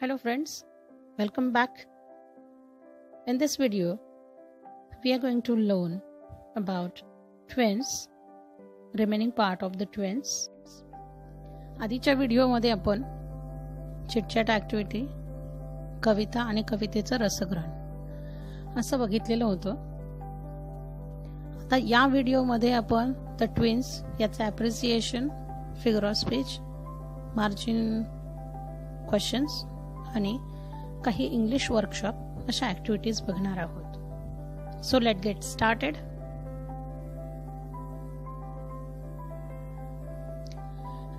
Hello friends, welcome back. In this video, we are going to learn about twins, remaining part of the twins. आधीच्या व्हिडिओमध्ये आपण chitchat activity, कविता आणि कवितेचं रसग्रहण असं बघितलेलं होतं. आता या व्हिडिओमध्ये आपण द ट्विन्स याचं appreciation, figure of speech, margin questions आणि काही इंग्लिश वर्कशॉप अशा ॲक्टिव्हिटीज बघणार आहोत. So let get started.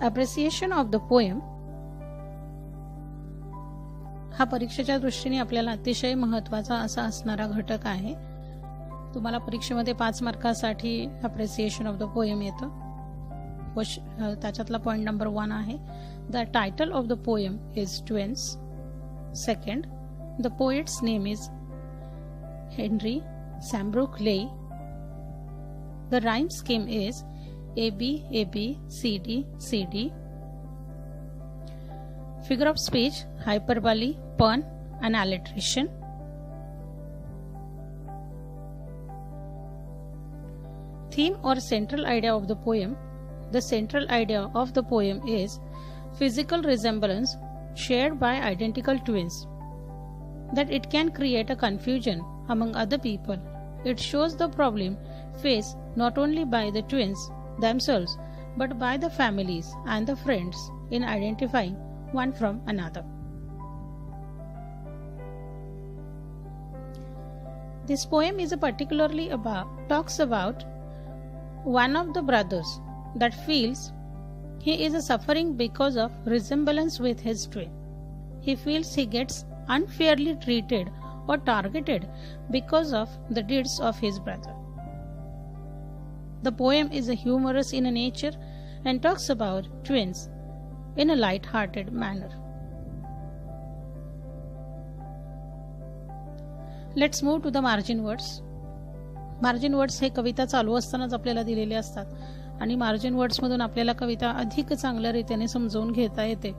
Appreciation of the poem हा परीक्षेच्या दृष्टीने आपल्याला अतिशय महत्त्वाचा असा असणारा घटक आहे. तुम्हाला परीक्षेमध्ये 5 मार्कासाठी ॲप्रिसिएशन ऑफ द पोएम येतं. त्याच्यातला पॉइंट नंबर 1 आहे, the title of the poem is twins. Second, the poet's name is Henry Sambrook Leigh. The rhyme scheme is AB AB CD CD. Figure of speech, hyperbole, pun and alliteration. Theme or central idea of the poem. The central idea of the poem is physical resemblance shared by identical twins, that it can create a confusion among other people. It shows the problem faced not only by the twins themselves but by the families and the friends in identifying one from another. This poem is talks about one of the brothers that feels he is suffering because of resemblance with his twin. He feels he gets unfairly treated or targeted because of the deeds of his brother. The poem is humorous in nature and talks about twins in a light-hearted manner. Let's move to the margin words. Margin words हे कविता चालू असतानाच आपल्याला दिलेले असतात आणि margin words मधून आपल्याला कविता अधिक चांगल्या रीतीने समजून घेता येते,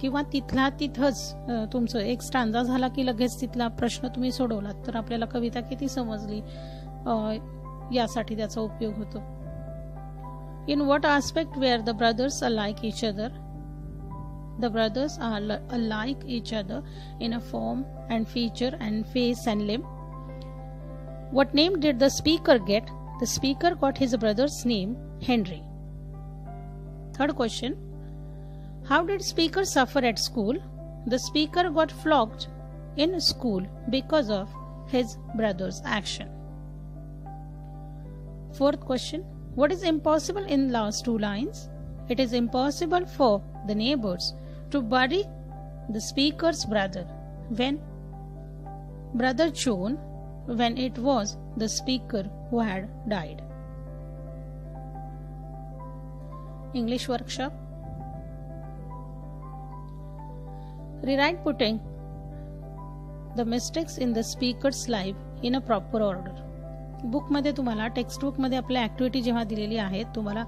किंवा तिथला तिथंच तुमचं एक स्टांजा झाला की लगेच तिथला प्रश्न तुम्ही सोडवलात तर आपल्याला कविता किती समजली यासाठी त्याचा उपयोग होतो. In what aspect were the brothers are like each other. The brothers are like each other in a form and feature and face and limb. What name did the speaker get? The speaker got his brother's name, Henry. Third question. How did speaker suffer at school? The speaker got flogged in school because of his brother's action. Fourth question. What is impossible in last 2 lines? It is impossible for the neighbors to bury the speaker's brother when brother John, when it was the speaker who had died. English workshop. Rewrite putting the mistakes in the speaker's life in a proper order. Book मध्ये तुम्हाला text book मध्ये आपल्या activity जेव्हा दिलेली आहे, तुम्हाला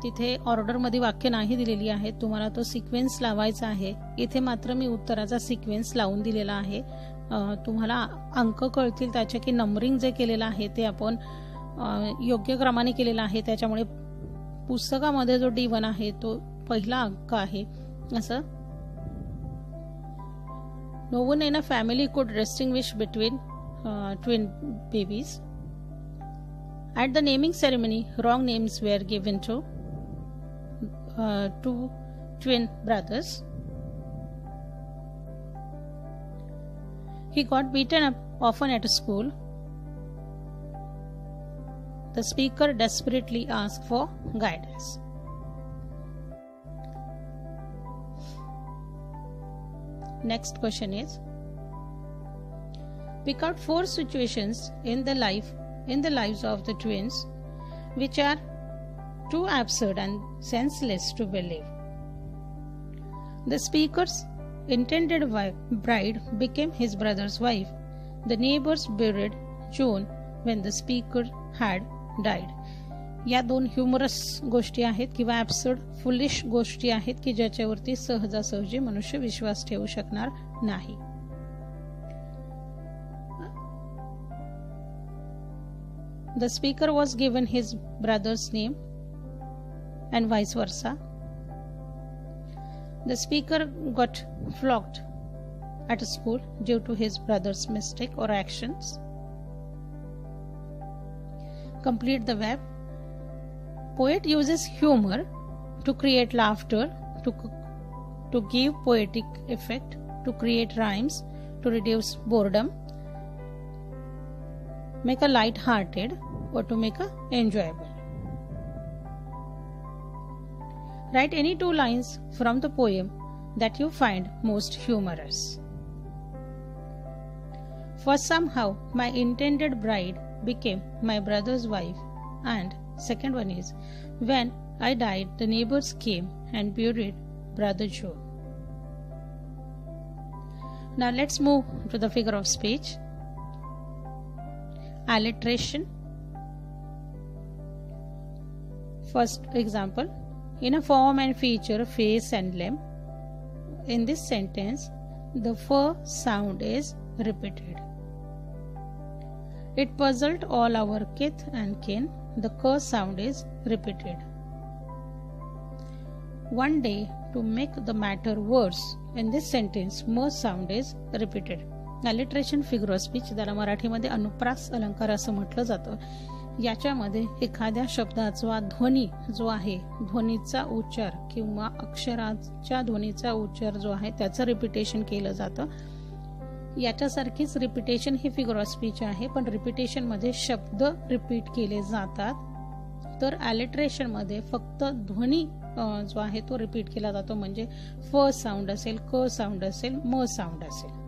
तिथे order मध्ये वाक्य नाही दिलेली आहे, तुम्हाला तो सिक्वेन्स लावायचा आहे. इथे मात्र मी उत्तराचा सिक्वेन्स लावून दिलेला आहे. तुम्हाला अंक कळतील त्याचे की नंबरिंग जे केलेलं आहे ते आपण योग्य क्रमाने केलेलं आहे, त्याच्यामुळे पुस्तकामध्ये जो D1 आहे तो पहिला अंक आहे. असं no one in a family could distinguish between twin babies. At the naming ceremony, wrong names were given to 2 twin brothers. He got beaten up often at school. The speaker desperately asked for guidance. Next question is, pick out 4 situations in the lives of the twins which are too absurd and senseless to believe. The speaker's intended bride became his brother's wife. The neighbors buried John when the speaker had died. या दोन humorous गोष्टी आहेत किंवा absurd foolish गोष्टी आहेत की ज्याच्यावरती सहजासहजी मनुष्य विश्वास ठेवू शकणार नाही. The speaker was given his brother's name and vice versa. The speaker got flogged at school due to his brother's mistake or actions. Complete the verb. Poet uses humor to create laughter, to give poetic effect, to create rhymes, to reduce boredom, make a light-hearted, or to make a enjoyable. Write any 2 lines from the poem that you find most humorous. For somehow my intended bride became my brother's wife, and second one is, when I died the neighbors came and buried brother Joe. Now let's move to the figure of speech. Alliteration. First example, in a form and feature, face and limb. In this sentence, the f sound is repeated. It puzzled all our kith and kin. The k sound is repeated. One day, to make the matter worse, in this sentence, m sound is repeated. Alliteration figure of speech, त्याला मराठीमध्ये अनुप्रास अलंकार असं म्हटलं जातं. याच्यामध्ये एखाद्या शब्दाचा ध्वनी जो आहे, ध्वनीचा उच्चार किंवा अक्षराच्या ध्वनीचा उच्चार जो आहे त्याचं रिपिटेशन केलं जातं. याच्यासारखीच रिपिटेशन ही फिगर ऑफ स्पीच आहे, पण रिपिटेशन मध्ये शब्द रिपीट केले जातात, तर ॲलिट्रेशन मध्ये फक्त ध्वनी जो आहे तो रिपीट केला जातो. म्हणजे फ साऊंड असेल, क साऊंड असेल, म साऊंड असेल,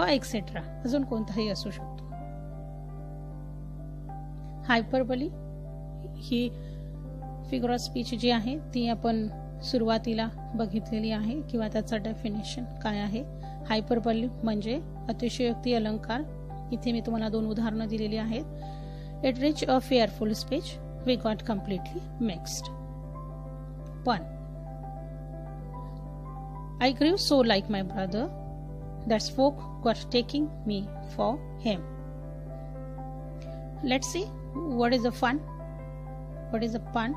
एक्सेट्रा अजून कोणताही असू शकतो. हायपरबली ही फिगर ऑफ स्पीच जी आहे ती आपण सुरुवातीला बघितलेली आहे किंवा त्याचं डेफिनेशन काय आहे. हायपरबली म्हणजे अतिशयोक्ती अलंकार. इथे मी तुम्हाला 2 उदाहरणं दिलेली आहेत. It rich a fearful speech, we got completely mixed. पण I grew so like my brother that folk got taking me for him. Let's see what is a fun. What is a pun?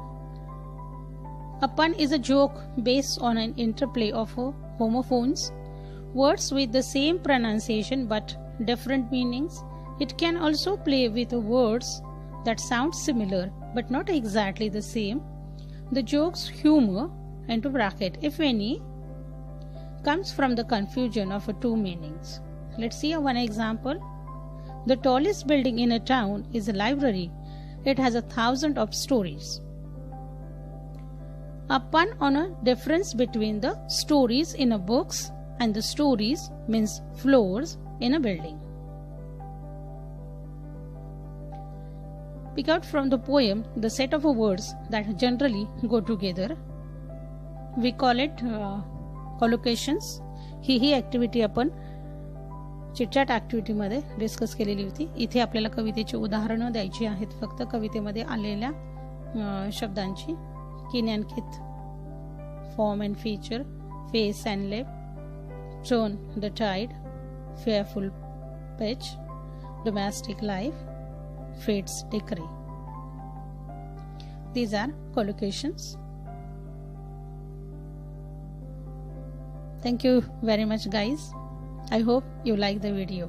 A pun is a joke based on an interplay of homophones, words with the same pronunciation but different meanings. It can also play with words that sound similar but not exactly the same. The joke's humor, into bracket, if any, comes from the confusion of 2 meanings. Let's see one example. The tallest building in a town is a library. It has 1,000 of stories. A pun on a difference between the stories in a books and the stories means floors in a building. Pick out from the poem the set of words that generally go together. We call it collocations. He activity आपण chitchat activity मध्ये discuss केलेली होती. इथे आपल्याला कवितेची उदाहरणं द्यायची आहेत, फक्त कवितेमध्ये आलेल्या शब्दांची. Kin and kith, form and feature, face and lip, turn the tide, fearful pitch, domestic life, fate's decree. These are collocations. Thank you very much, guys. I hope you like the video.